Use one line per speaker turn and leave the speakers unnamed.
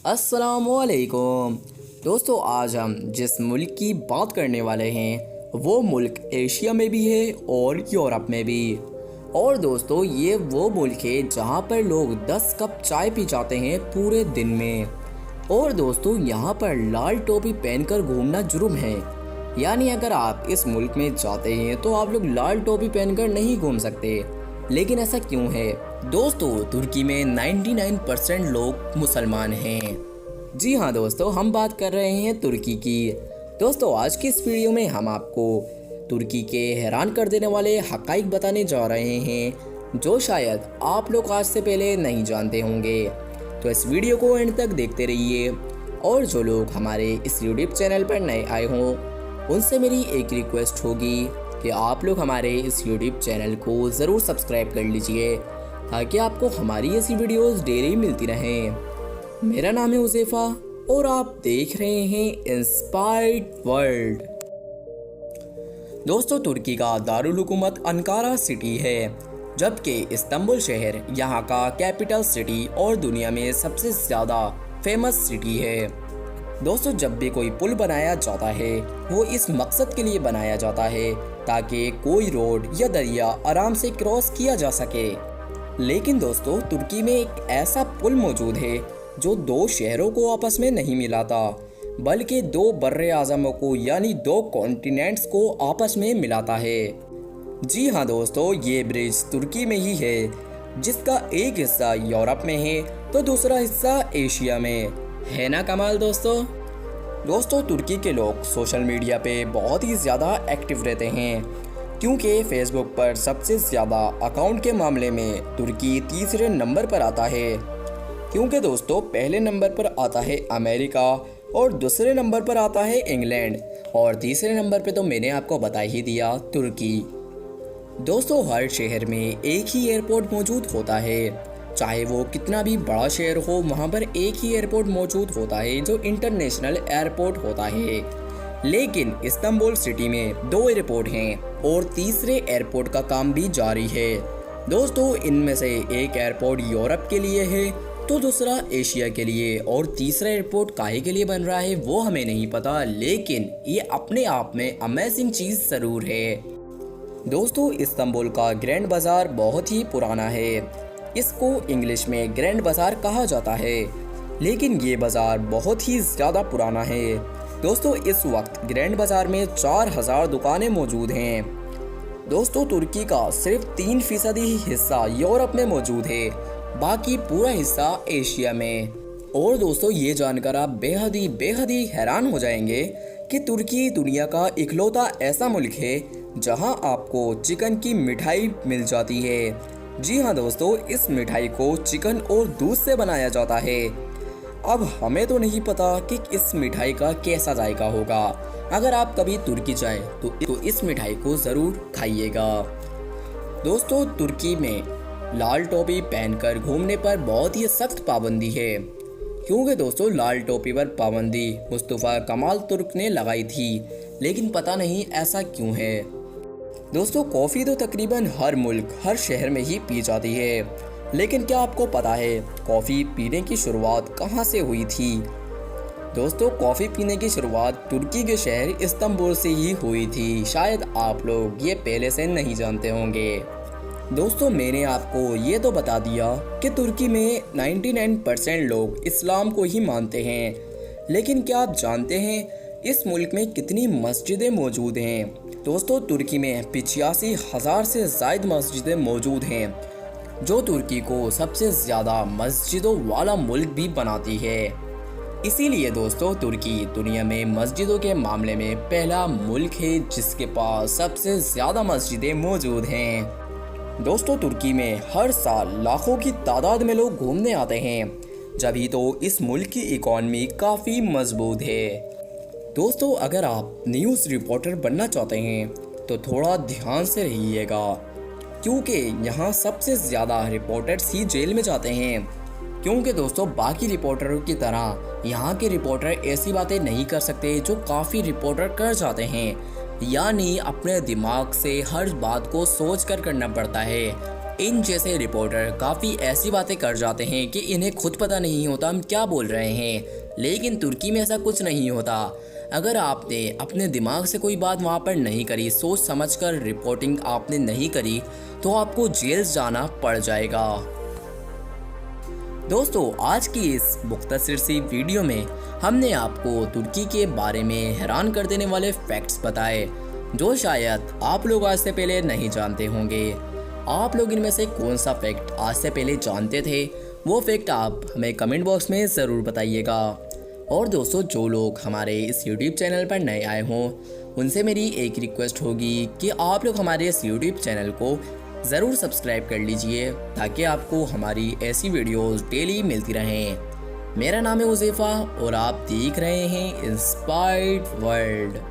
अस्सलामुअलैकुम दोस्तों, आज हम जिस मुल्क की बात करने वाले हैं वो मुल्क एशिया में भी है और यूरोप में भी। और दोस्तों, ये वो मुल्क है जहाँ पर लोग 10 कप चाय पी जाते हैं पूरे दिन में। और दोस्तों, यहाँ पर लाल टोपी पहनकर घूमना जुर्म है। यानी अगर आप इस मुल्क में जाते हैं तो आप लोग लाल टोपी पहनकर नहीं घूम सकते। लेकिन ऐसा क्यों है? दोस्तों, तुर्की में 99% लोग मुसलमान हैं। जी हाँ दोस्तों, हम बात कर रहे हैं तुर्की की। दोस्तों, आज की इस वीडियो में हम आपको तुर्की के हैरान कर देने वाले हक़ाइक़ बताने जा रहे हैं जो शायद आप लोग आज से पहले नहीं जानते होंगे। तो इस वीडियो को एंड तक देखते रहिए। और जो लोग हमारे इस यूट्यूब चैनल पर नए आए हों उनसे मेरी एक रिक्वेस्ट होगी कि आप लोग हमारे इस यूट्यूब चैनल को ज़रूर सब्सक्राइब कर लीजिए ताकि आपको हमारी ऐसी वीडियोस डेली मिलती रहें। मेरा नाम है उज़ैफ़ा और आप देख रहे हैं इंस्पायर्ड वर्ल्ड। दोस्तों, तुर्की का दारुल हुकूमत अंकारा सिटी है, जबकि इस्तांबुल शहर यहाँ का कैपिटल सिटी और दुनिया में सबसे ज़्यादा फेमस सिटी है। दोस्तों, जब भी कोई पुल बनाया जाता है वो इस मकसद के लिए बनाया जाता है ताकि कोई रोड या दरिया आराम से क्रॉस किया जा सके। लेकिन दोस्तों, तुर्की में एक ऐसा पुल मौजूद है जो दो शहरों को आपस में नहीं मिलाता बल्कि दो बर्रे आज़मों को यानी दो कॉन्टिनेंट्स को आपस में मिलाता है। जी हाँ दोस्तों, ये ब्रिज तुर्की में ही है जिसका एक हिस्सा यूरोप में है तो दूसरा हिस्सा एशिया में है। ना कमाल दोस्तों, तुर्की के लोग सोशल मीडिया पे बहुत ही ज़्यादा एक्टिव रहते हैं क्योंकि फेसबुक पर सबसे ज़्यादा अकाउंट के मामले में तुर्की तीसरे नंबर पर आता है। क्योंकि दोस्तों, पहले नंबर पर आता है अमेरिका और दूसरे नंबर पर आता है इंग्लैंड और तीसरे नंबर पे तो मैंने आपको बता ही दिया, तुर्की। दोस्तों, हर शहर में एक ही एयरपोर्ट मौजूद होता है। चाहे वो कितना भी बड़ा शहर हो, वहाँ पर एक ही एयरपोर्ट मौजूद होता है जो इंटरनेशनल एयरपोर्ट होता है। लेकिन इस्तांबुल सिटी में दो एयरपोर्ट हैं और तीसरे एयरपोर्ट का काम भी जारी है। दोस्तों, इनमें से एक एयरपोर्ट यूरोप के लिए है तो दूसरा एशिया के लिए, और तीसरा एयरपोर्ट काहे के लिए बन रहा है वो हमें नहीं पता, लेकिन ये अपने आप में अमेजिंग चीज़ ज़रूर है। दोस्तों, इस्तांबुल का ग्रैंड बाज़ार बहुत ही पुराना है। इसको इंग्लिश में ग्रैंड बाज़ार कहा जाता है, लेकिन ये बाज़ार बहुत ही ज़्यादा पुराना है। दोस्तों, इस वक्त ग्रैंड बाज़ार में 4000 दुकानें मौजूद हैं। दोस्तों, तुर्की का सिर्फ 3% ही हिस्सा यूरोप में मौजूद है, बाकी पूरा हिस्सा एशिया में। और दोस्तों, ये जानकर आप बेहद ही हैरान हो जाएंगे कि तुर्की दुनिया का इकलौता ऐसा मुल्क है जहां आपको चिकन की मिठाई मिल जाती है। जी हाँ दोस्तों, इस मिठाई को चिकन और दूध से बनाया जाता है। अब हमें तो नहीं पता कि इस मिठाई का कैसा जायका होगा। अगर आप कभी तुर्की जाएं तो इस मिठाई को ज़रूर खाइएगा। दोस्तों, तुर्की में लाल टोपी पहनकर घूमने पर बहुत ही सख्त पाबंदी है, क्योंकि दोस्तों, लाल टोपी पर पाबंदी मुस्तफ़ा कमाल तुर्क ने लगाई थी, लेकिन पता नहीं ऐसा क्यों है। दोस्तों, कॉफ़ी तो तकरीबन हर मुल्क हर शहर में ही पी जाती है, लेकिन क्या आपको पता है कॉफ़ी पीने की शुरुआत कहाँ से हुई थी? दोस्तों, कॉफ़ी पीने की शुरुआत तुर्की के शहर इस्तांबुल से ही हुई थी। शायद आप लोग ये पहले से नहीं जानते होंगे। दोस्तों, मैंने आपको ये तो बता दिया कि तुर्की में 99% लोग इस्लाम को ही मानते हैं, लेकिन क्या आप जानते हैं इस मुल्क में कितनी मस्जिदें मौजूद हैं? दोस्तों, तुर्की में 85,000 से ज़ायद मस्जिदें मौजूद हैं, जो तुर्की को सबसे ज़्यादा मस्जिदों वाला मुल्क भी बनाती है। इसीलिए दोस्तों, तुर्की दुनिया में मस्जिदों के मामले में पहला मुल्क है जिसके पास सबसे ज़्यादा मस्जिदें मौजूद हैं। दोस्तों, तुर्की में हर साल लाखों की तादाद में लोग घूमने आते हैं, जभी तो इस मुल्क की इकॉनमी काफ़ी मजबूत है। दोस्तों, अगर आप न्यूज़ रिपोर्टर बनना चाहते हैं तो थोड़ा ध्यान से रहिएगा, क्योंकि यहाँ सबसे ज़्यादा रिपोर्टर्स ही जेल में जाते हैं। क्योंकि दोस्तों, बाकी रिपोर्टरों की तरह यहाँ के रिपोर्टर ऐसी बातें नहीं कर सकते जो काफ़ी रिपोर्टर कर जाते हैं, यानी अपने दिमाग से हर बात को सोच कर करना पड़ता है। इन जैसे रिपोर्टर काफ़ी ऐसी बातें कर जाते हैं कि इन्हें खुद पता नहीं होता हम क्या बोल रहे हैं। लेकिन तुर्की में ऐसा कुछ नहीं होता। अगर आपने अपने दिमाग से कोई बात वहाँ पर नहीं करी, सोच समझकर रिपोर्टिंग आपने नहीं करी, तो आपको जेल जाना पड़ जाएगा। दोस्तों, आज की इस मुख्तसर सी वीडियो में हमने आपको तुर्की के बारे में हैरान कर देने वाले फैक्ट्स बताए जो शायद आप लोग आज से पहले नहीं जानते होंगे। आप लोग इनमें से कौन सा फैक्ट आज से पहले जानते थे, वो फैक्ट आप हमें कमेंट बॉक्स में ज़रूर बताइएगा। और दोस्तों, जो लोग हमारे इस YouTube चैनल पर नए आए हों, उनसे मेरी एक रिक्वेस्ट होगी कि आप लोग हमारे इस YouTube चैनल को ज़रूर सब्सक्राइब कर लीजिए ताकि आपको हमारी ऐसी वीडियोस डेली मिलती रहें। मेरा नाम है उज़ैफ़ा और आप देख रहे हैं इंस्पायर्ड वर्ल्ड।